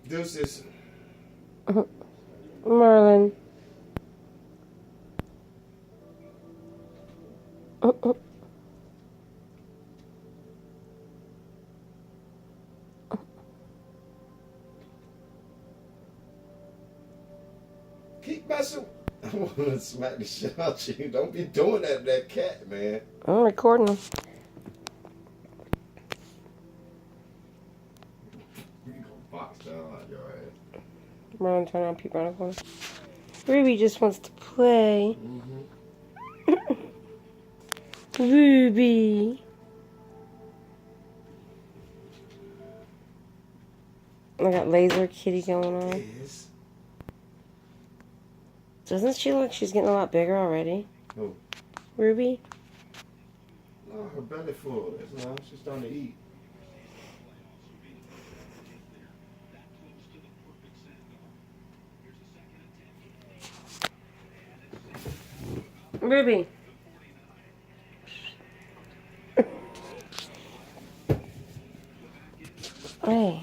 Deuces. Merlin. Keep messing. I want to smack the shit out you. Don't be doing that to that cat, man. I'm recording them. You gonna box down like your ass. Merlin turn around, peep around the corner. Ruby just wants to play. Ruby. I got laser kitty going on. Yes. Doesn't she look like she's getting a lot bigger already? Who? Ruby? No, her belly full. That's all. She's starting to eat. Ruby. Hey.